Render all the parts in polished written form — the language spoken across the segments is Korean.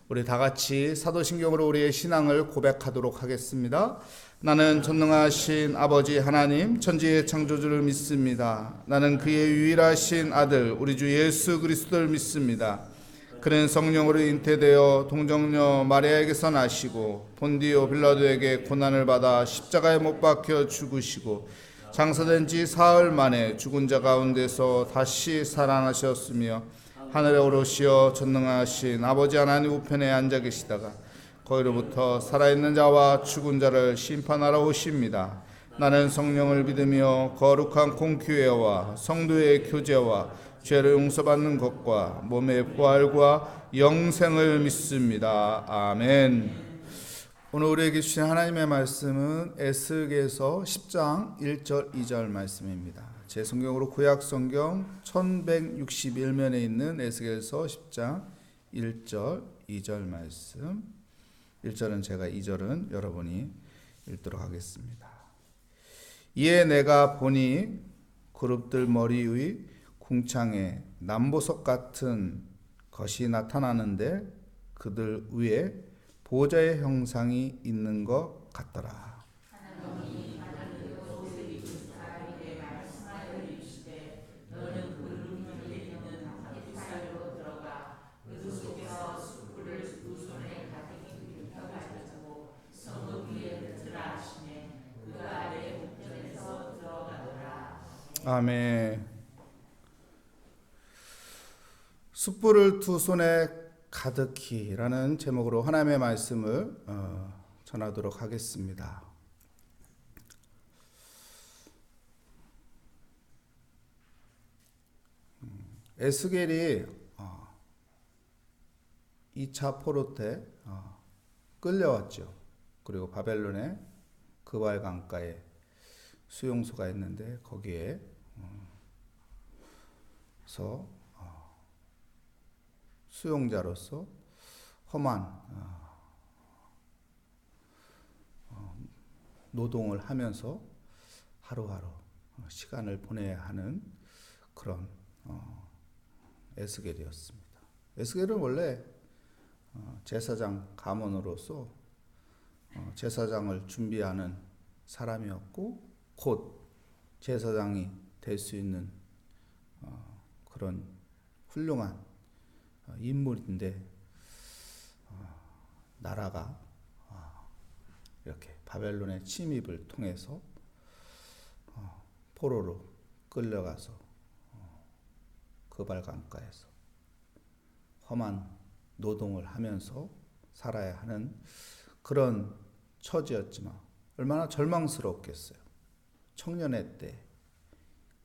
우리 다 같이 사도신경으로 우리의 신앙을 고백하도록 하겠습니다. 나는 전능하신 아버지 하나님 천지의 창조주를 믿습니다. 나는 그의 유일하신 아들 우리 주 예수 그리스도를 믿습니다. 그는 성령으로 잉태되어 동정녀 마리아에게서 나시고 본디오 빌라도에게 고난을 받아 십자가에 못 박혀 죽으시고 장사된 지 사흘 만에 죽은 자 가운데서 다시 살아나셨으며 하늘에 오르시어 전능하신 아버지 하나님 우편에 앉아 계시다가 거기로부터 살아있는 자와 죽은 자를 심판하러 오십니다. 나는 성령을 믿으며 거룩한 공교회와 성도의 교제와 죄를 용서받는 것과 몸의 부활과 영생을 믿습니다. 아멘. 오늘 우리에게 주신 하나님의 말씀은 에스겔서 10장 1절 2절 말씀입니다. 제 성경으로 구약 성경 1161면에 있는 에스겔서 10장 1절 2절 말씀. 1절은 제가 2절은 여러분이 읽도록 하겠습니다. 이에 내가 보니 그룹들 머리 위 궁창에 남보석 같은 것이 나타나는데 그들 위에 보좌의 형상이 있는 것 같더라. 아멘. 숯불을 두 손에 가득히라는 제목으로 하나님의 말씀을 전하도록 하겠습니다. 에스겔이 2차 포로 때 끌려왔죠. 그리고 바벨론의 그발 강가에 수용소가 있는데 거기에 수용자로서 험한 노동을 하면서 하루하루 시간을 보내야 하는 그런 에스겔이었습니다. 에스겔은 원래 제사장 가문으로서 제사장을 준비하는 사람이었고 곧 제사장이 될 수 있는 그런 훌륭한 인물인데 나라가 이렇게 바벨론의 침입을 통해서 포로로 끌려가서 그발 강가에서 험한 노동을 하면서 살아야 하는 그런 처지였지만 얼마나 절망스럽겠어요. 청년의 때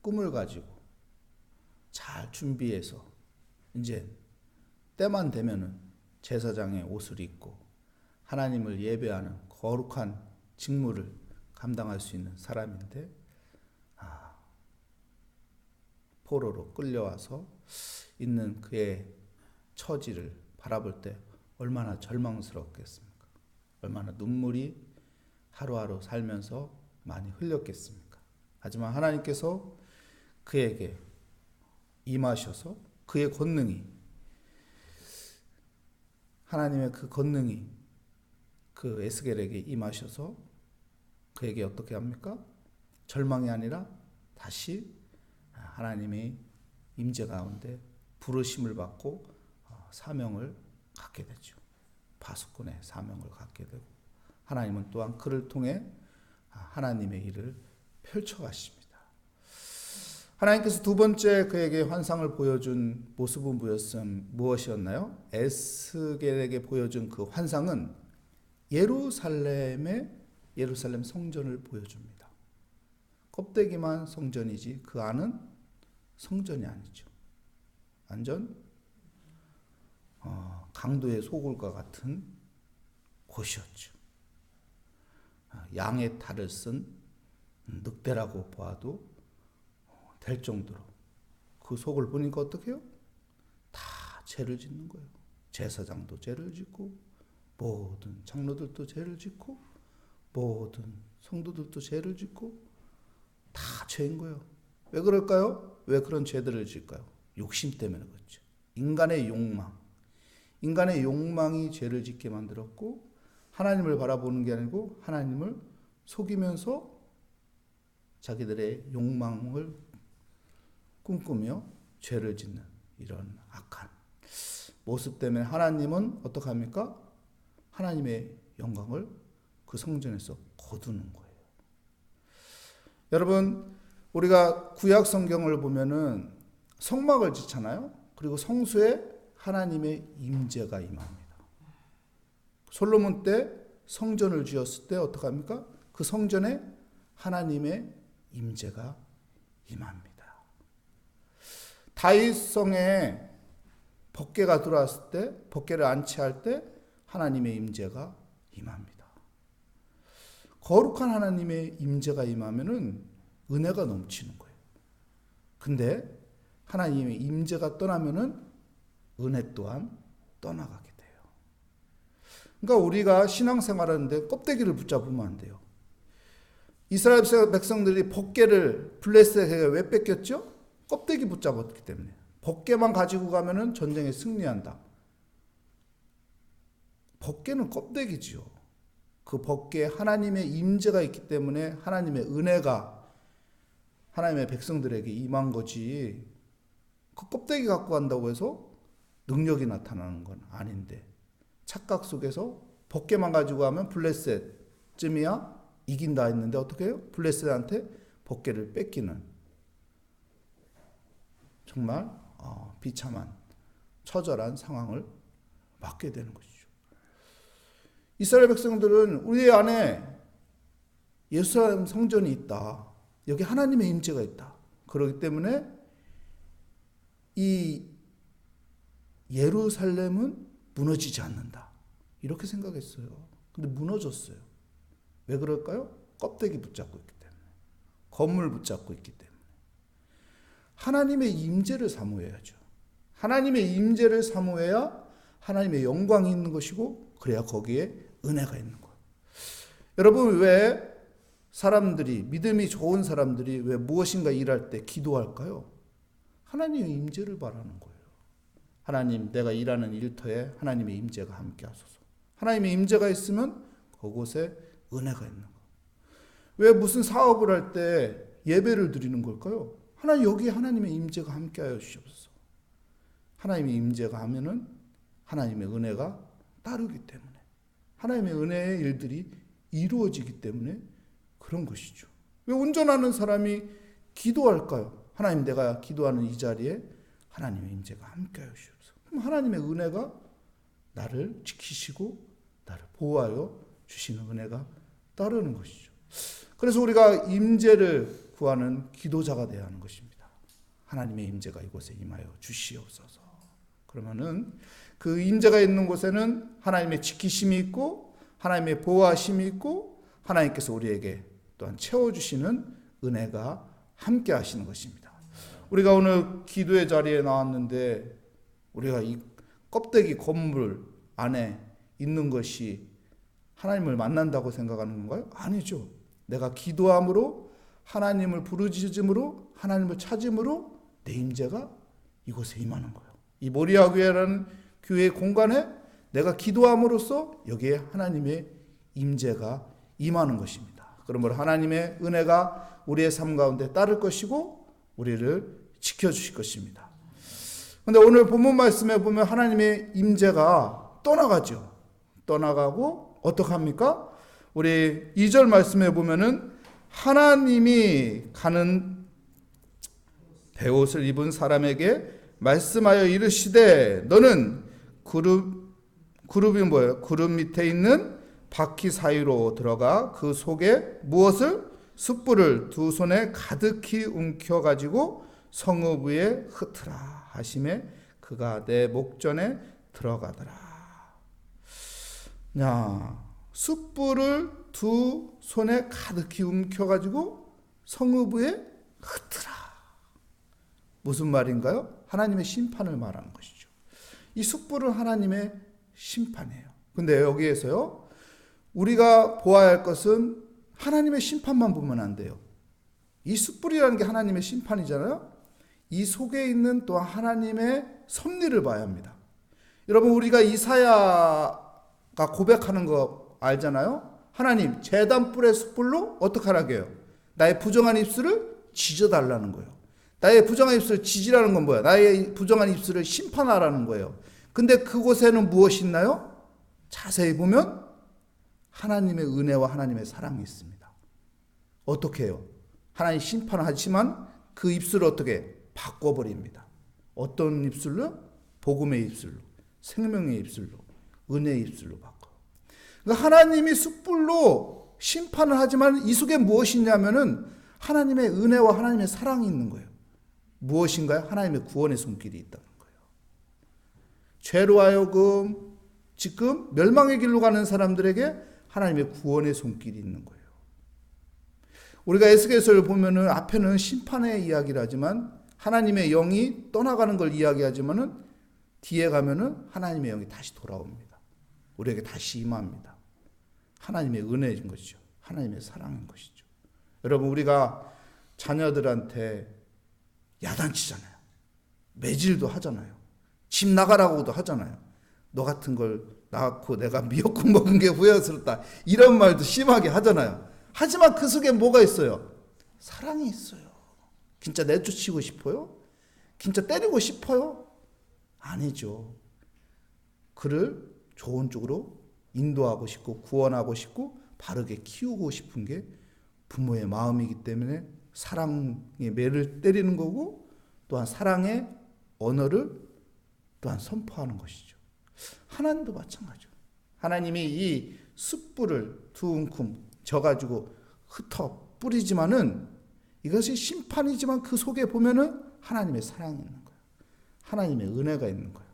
꿈을 가지고 잘 준비해서 이제 때만 되면은 제사장의 옷을 입고 하나님을 예배하는 거룩한 직무를 감당할 수 있는 사람인데 포로로 끌려와서 있는 그의 처지를 바라볼 때 얼마나 절망스럽겠습니까? 얼마나 눈물이 하루하루 살면서 많이 흘렸겠습니까? 하지만 하나님께서 그에게 임하셔서 그의 권능이 하나님의 그 권능이 그 에스겔에게 임하셔서 그에게 어떻게 합니까? 절망이 아니라 다시 하나님의 임재 가운데 부르심을 받고 사명을 갖게 되죠. 파수꾼의 사명을 갖게 되고 하나님은 또한 그를 통해 하나님의 일을 펼쳐가십니다. 하나님께서 두 번째 그에게 환상을 보여준 모습은 무엇이었나요? 에스겔에게 보여준 그 환상은 예루살렘 성전을 보여줍니다. 껍데기만 성전이지 그 안은 성전이 아니죠. 완전 강도의 소굴과 같은 곳이었죠. 양의 탈을 쓴 늑대라고 보아도 될 정도로 그 속을 보니까 어떻게 해요? 다 죄를 짓는 거예요. 제사장도 죄를 짓고 모든 장로들도 죄를 짓고 모든 성도들도 죄를 짓고 다 죄인 거예요. 왜 그럴까요? 왜 그런 죄들을 질까요? 욕심 때문에 그렇죠. 인간의 욕망, 인간의 욕망이 죄를 짓게 만들었고 하나님을 바라보는 게 아니고 하나님을 속이면서 자기들의 욕망을 꿈꾸며 죄를 짓는 이런 악한 모습 때문에 하나님은 어떻게 합니까? 하나님의 영광을 그 성전에서 거두는 거예요. 여러분, 우리가 구약 성경을 보면은 성막을 짓잖아요. 그리고 성소에 하나님의 임재가 임합니다. 솔로몬 때 성전을 지었을 때 어떻게 합니까? 그 성전에 하나님의 임재가 임합니다. 다윗성에 법궤가 들어왔을 때, 법궤를 안치할 때 하나님의 임재가 임합니다. 거룩한 하나님의 임재가 임하면은 은혜가 넘치는 거예요. 근데 하나님의 임재가 떠나면은 은혜 또한 떠나가게 돼요. 그러니까 우리가 신앙생활하는데 껍데기를 붙잡으면 안 돼요. 이스라엘 백성들이 법궤를 블레셋에게 왜 뺏겼죠? 껍데기 붙잡았기 때문에. 법궤만 가지고 가면은 전쟁에 승리한다. 법궤는 껍데기지요. 그 법궤에 하나님의 임재가 있기 때문에 하나님의 은혜가 하나님의 백성들에게 임한 거지. 그 껍데기 갖고 간다고 해서 능력이 나타나는 건 아닌데, 착각 속에서 법궤만 가지고 가면 블레셋쯤이야 이긴다 했는데 어떻게 해요? 블레셋한테 법궤를 뺏기는 정말 비참한 처절한 상황을 맞게 되는 것이죠. 이스라엘 백성들은 우리 안에 예루살렘 성전이 있다. 여기 하나님의 임재가 있다. 그렇기 때문에 이 예루살렘은 무너지지 않는다. 이렇게 생각했어요. 근데 무너졌어요. 왜 그럴까요? 껍데기 붙잡고 있기 때문에. 건물 붙잡고 있기 때문에. 하나님의 임재를 사모해야죠. 하나님의 임재를 사모해야 하나님의 영광이 있는 것이고 그래야 거기에 은혜가 있는 거예요. 여러분, 왜 사람들이, 믿음이 좋은 사람들이 왜 무엇인가 일할 때 기도할까요? 하나님의 임재를 바라는 거예요. 하나님, 내가 일하는 일터에 하나님의 임재가 함께 하소서. 하나님의 임재가 있으면 그곳에 은혜가 있는 거예요. 왜 무슨 사업을 할 때 예배를 드리는 걸까요? 하나님, 여기에 하나님의 임재가 함께 하여 주시옵소서. 하나님의 임재가 하면은 하나님의 은혜가 따르기 때문에, 하나님의 은혜의 일들이 이루어지기 때문에 그런 것이죠. 왜 운전하는 사람이 기도할까요? 하나님, 내가 기도하는 이 자리에 하나님의 임재가 함께 하여 주시옵소서. 그럼 하나님의 은혜가 나를 지키시고 나를 보호하여 주시는 은혜가 따르는 것이죠. 그래서 우리가 임재를 구하는 기도자가 되어야 하는 것입니다. 하나님의 임재가 이곳에 임하여 주시옵소서. 그러면은 그 임재가 있는 곳에는 하나님의 지키심이 있고 하나님의 보호하심이 있고 하나님께서 우리에게 또한 채워주시는 은혜가 함께 하시는 것입니다. 우리가 오늘 기도의 자리에 나왔는데 우리가 이 껍데기 건물 안에 있는 것이 하나님을 만난다고 생각하는 건가요? 아니죠. 내가 기도함으로 하나님을 부르짖음으로 하나님을 찾음으로 내 임재가 이곳에 임하는 거예요. 이 모리아 교회라는 교회의 공간에 내가 기도함으로써 여기에 하나님의 임재가 임하는 것입니다. 그러므로 하나님의 은혜가 우리의 삶 가운데 따를 것이고 우리를 지켜주실 것입니다. 그런데 오늘 본문 말씀에 보면 하나님의 임재가 떠나가죠. 떠나가고 어떻게 합니까? 우리 2절 말씀에 보면은 하나님이 가는 베옷을 입은 사람에게 말씀하여 이르시되 너는 그룹이 뭐예요? 그룹 밑에 있는 바퀴 사이로 들어가 그 속에 무엇을? 숯불을 두 손에 가득히 움켜가지고 성읍 위에 흩으라 하심에 그가 내 목전에 들어가더라. 야, 숯불을 두 손에 가득히 움켜가지고 성읍 위에 흩으라. 무슨 말인가요? 하나님의 심판을 말하는 것이죠. 이 숯불은 하나님의 심판이에요. 근데 여기에서요, 우리가 보아야 할 것은 하나님의 심판만 보면 안 돼요. 이 숯불이라는 게 하나님의 심판이잖아요. 이 속에 있는 또 하나님의 섭리를 봐야 합니다. 여러분, 우리가 이사야가 고백하는 거 알잖아요. 하나님, 제단 뿔의 숯불로 어떻게 하라고 해요? 나의 부정한 입술을 지져달라는 거예요. 나의 부정한 입술을 지지라는 건 뭐야? 나의 부정한 입술을 심판하라는 거예요. 근데 그곳에는 무엇이 있나요? 자세히 보면 하나님의 은혜와 하나님의 사랑이 있습니다. 어떻게 해요? 하나님 심판하지만 그 입술을 어떻게 바꿔버립니다. 어떤 입술로? 복음의 입술로, 생명의 입술로, 은혜의 입술로 바꿔요. 그러니까 하나님이 숯불로 심판을 하지만 이 속에 무엇이 있냐면은 하나님의 은혜와 하나님의 사랑이 있는 거예요. 무엇인가요? 하나님의 구원의 손길이 있다는 거예요. 죄로 하여금 지금 멸망의 길로 가는 사람들에게 하나님의 구원의 손길이 있는 거예요. 우리가 에스겔서를 보면은 앞에는 심판의 이야기를 하지만 하나님의 영이 떠나가는 걸 이야기하지만은 뒤에 가면은 하나님의 영이 다시 돌아옵니다. 우리에게 다시 임합니다. 하나님의 은혜인 것이죠. 하나님의 사랑인 것이죠. 여러분, 우리가 자녀들한테 야단치잖아요. 매질도 하잖아요. 집 나가라고도 하잖아요. 너 같은 걸 낳고 내가 미역국 먹은 게 후회스럽다. 이런 말도 심하게 하잖아요. 하지만 그 속에 뭐가 있어요? 사랑이 있어요. 진짜 내쫓이고 싶어요? 진짜 때리고 싶어요? 아니죠. 그를 좋은 쪽으로 인도하고 싶고 구원하고 싶고 바르게 키우고 싶은 게 부모의 마음이기 때문에 사랑의 매를 때리는 거고 또한 사랑의 언어를 또한 선포하는 것이죠. 하나님도 마찬가지죠. 하나님이 이 숯불을 두 움큼 져가지고 흩어 뿌리지만은 이것이 심판이지만 그 속에 보면은 하나님의 사랑이 있는 거예요. 하나님의 은혜가 있는 거예요.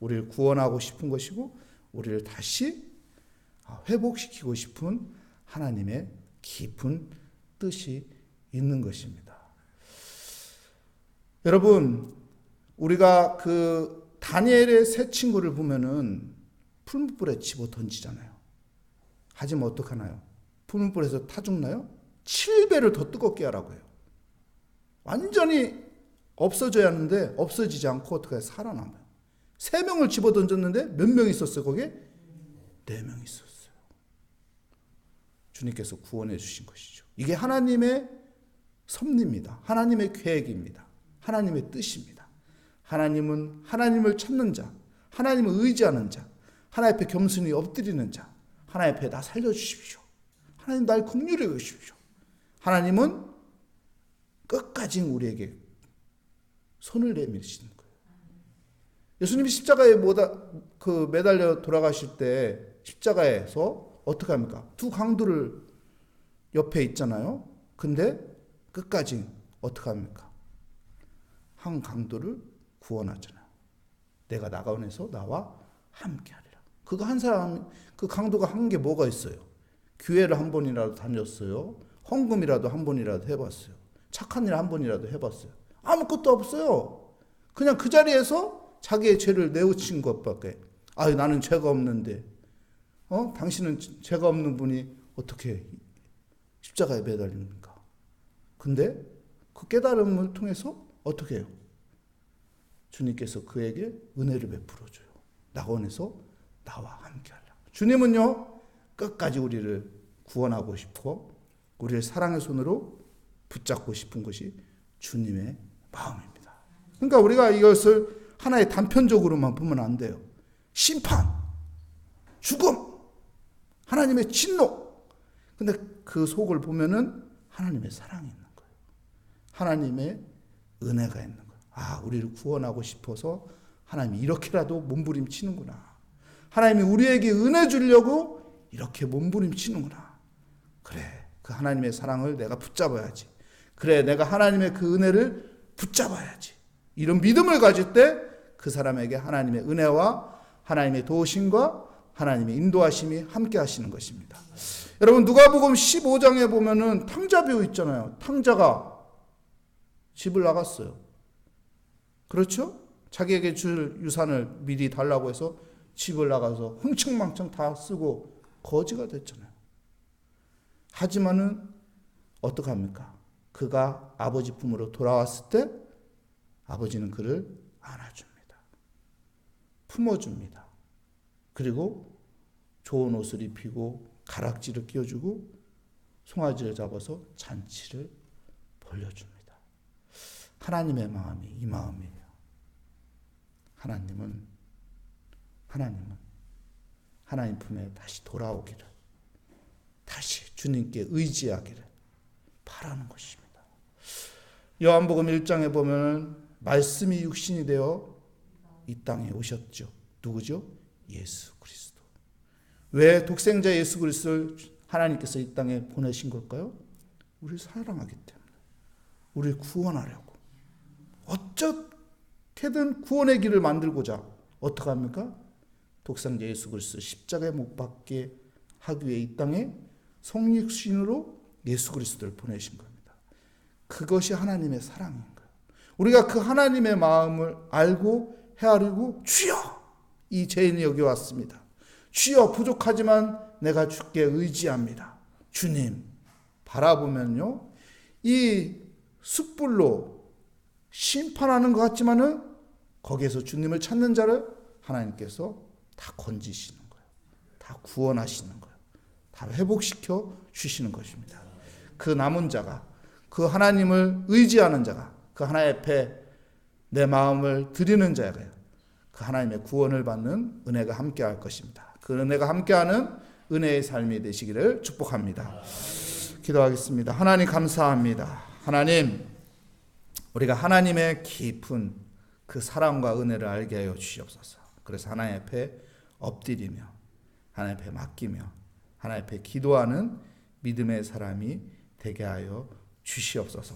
우리를 구원하고 싶은 것이고 우리를 다시 회복시키고 싶은 하나님의 깊은 뜻이 있는 것입니다. 여러분, 우리가 그 다니엘의 세 친구를 보면은 풀무불에 집어 던지잖아요. 하지만 어떡하나요? 풀무불에서 타 죽나요? 7배를 더 뜨겁게 하라고 해요. 완전히 없어져야 하는데 없어지지 않고 어떻게 살아남아요. 3명을 집어 던졌는데 몇 명 있었어요? 거기에 4명 있었어요. 주님께서 구원해 주신 것이죠. 이게 하나님의 섭리입니다. 하나님의 계획입니다. 하나님의 뜻입니다. 하나님은 하나님을 찾는 자, 하나님을 의지하는 자, 하나님 앞에 겸손히 엎드리는 자, 하나님 앞에 나 살려주십시오. 하나님 날 긍휼히 여기십시오. 하나님은 끝까지 우리에게 손을 내미시는 거예요. 예수님이 십자가에 매달려 돌아가실 때 십자가에서 어떻게 합니까? 두 강도를 옆에 있잖아요. 근데 끝까지 어떻게 합니까? 한 강도를 구원하잖아요. 내가 나가원에서 나와 함께하리라. 그거 한 사람, 그 강도가 한 게 뭐가 있어요? 교회를 한 번이라도 다녔어요. 헌금이라도 한 번이라도 해봤어요. 착한 일 한 번이라도 해봤어요. 아무것도 없어요. 그냥 그 자리에서 자기의 죄를 내우친 것밖에. 아유, 나는 죄가 없는데. 당신은 죄가 없는 분이 어떻게 십자가에 매달립니까? 근데 그 깨달음을 통해서 어떻게 해요? 주님께서 그에게 은혜를 베풀어줘요. 낙원에서 나와 함께하라. 주님은요, 끝까지 우리를 구원하고 싶고 우리를 사랑의 손으로 붙잡고 싶은 것이 주님의 마음입니다. 그러니까 우리가 이것을 하나의 단편적으로만 보면 안 돼요. 심판, 죽음, 하나님의 진노. 근데 그 속을 보면은 하나님의 사랑이 있는 거예요. 하나님의 은혜가 있는 거예요. 아, 우리를 구원하고 싶어서 하나님이 이렇게라도 몸부림치는구나. 하나님이 우리에게 은혜 주려고 이렇게 몸부림치는구나. 그래, 그 하나님의 사랑을 내가 붙잡아야지. 그래, 내가 하나님의 그 은혜를 붙잡아야지. 이런 믿음을 가질 때 그 사람에게 하나님의 은혜와 하나님의 도우심과 하나님의 인도하심이 함께 하시는 것입니다. 여러분, 누가복음 15장에 보면은 탕자 배우 있잖아요. 탕자가 집을 나갔어요. 그렇죠? 자기에게 줄 유산을 미리 달라고 해서 집을 나가서 흥청망청 다 쓰고 거지가 됐잖아요. 하지만은 어떡합니까? 그가 아버지 품으로 돌아왔을 때 아버지는 그를 안아줍니다. 품어줍니다. 그리고 좋은 옷을 입히고 가락지를 끼워주고 송아지를 잡아서 잔치를 벌려줍니다. 하나님의 마음이 이 마음이에요. 하나님은 하나님 품에 다시 돌아오기를, 다시 주님께 의지하기를 바라는 것입니다. 요한복음 1장에 보면 말씀이 육신이 되어 이 땅에 오셨죠. 누구죠? 예수 그리스도. 왜 독생자 예수 그리스도를 하나님께서 이 땅에 보내신 걸까요? 우리를 사랑하기 때문에, 우리를 구원하려고. 어떻게든 구원의 길을 만들고자 어떻게 합니까? 독생자 예수 그리스도 십자가에 못 박게 하기 위해 이 땅에 성육신으로 예수 그리스도를 보내신 겁니다. 그것이 하나님의 사랑인 거예요. 우리가 그 하나님의 마음을 알고 헤아리고, 주여 이 죄인이 여기 왔습니다. 주여 부족하지만 내가 주께 의지합니다. 주님 바라보면요, 이 숯불로 심판하는 것 같지만은 거기에서 주님을 찾는 자를 하나님께서 다 건지시는 거예요. 다 구원하시는 거예요. 다 회복시켜 주시는 것입니다. 그 남은 자가, 그 하나님을 의지하는 자가, 그 하나님 앞에 내 마음을 드리는 자가 그 하나님의 구원을 받는 은혜가 함께할 것입니다. 그 은혜가 함께하는 은혜의 삶이 되시기를 축복합니다. 기도하겠습니다. 하나님 감사합니다. 하나님, 우리가 하나님의 깊은 그 사랑과 은혜를 알게 하여 주시옵소서. 그래서 하나님 앞에 엎드리며, 하나님 앞에 맡기며, 하나님 앞에 기도하는 믿음의 사람이 되게 하여 주시옵소서.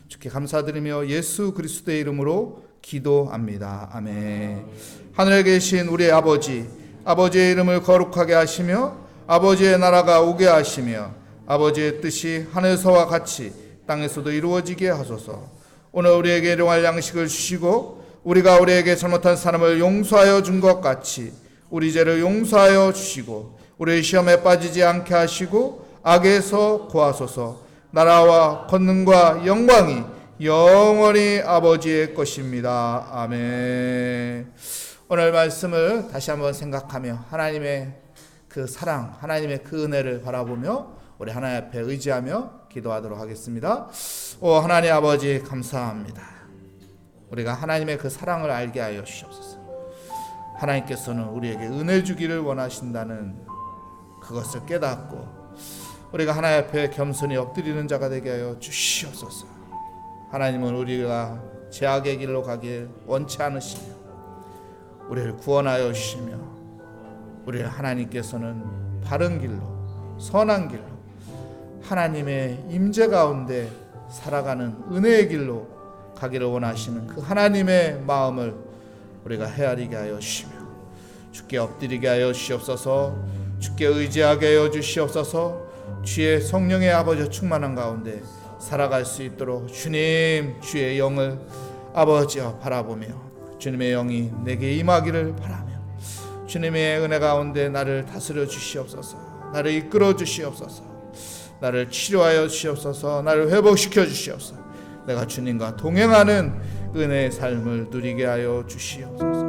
주께 감사드리며 예수 그리스도의 이름으로 기도합니다. 아멘. 하늘에 계신 우리 아버지, 아버지의 이름을 거룩하게 하시며 아버지의 나라가 오게 하시며 아버지의 뜻이 하늘에서와 같이 땅에서도 이루어지게 하소서. 오늘 우리에게 일용할 양식을 주시고 우리가 우리에게 잘못한 사람을 용서하여 준 것 같이 우리 죄를 용서하여 주시고 우리 시험에 빠지지 않게 하시고 악에서 구하소서. 나라와 권능과 영광이 영원히 아버지의 것입니다. 아멘. 오늘 말씀을 다시 한번 생각하며 하나님의 그 사랑, 하나님의 그 은혜를 바라보며 우리 하나님 앞에 의지하며 기도하도록 하겠습니다. 오 하나님 아버지 감사합니다. 우리가 하나님의 그 사랑을 알게 하여 주시옵소서. 하나님께서는 우리에게 은혜 주기를 원하신다는 그것을 깨닫고 우리가 하나님 앞에 겸손히 엎드리는 자가 되게 하여 주시옵소서. 하나님은 우리가 죄악의 길로 가길 원치 않으시며 우리를 구원하여 주시며 우리를 하나님께서는 바른 길로, 선한 길로, 하나님의 임재 가운데 살아가는 은혜의 길로 가기를 원하시는 그 하나님의 마음을 우리가 헤아리게 하여 주시며 주께 엎드리게 하여 주시옵소서. 주께 의지하게 하여 주시옵소서. 주의 성령의 아버지 충만한 가운데 살아갈 수 있도록 주님, 주의 영을 아버지여 바라보며 주님의 영이 내게 임하기를 바라며 주님의 은혜 가운데 나를 다스려 주시옵소서. 나를 이끌어 주시옵소서. 나를 치료하여 주시옵소서. 나를 회복시켜 주시옵소서. 내가 주님과 동행하는 은혜의 삶을 누리게 하여 주시옵소서.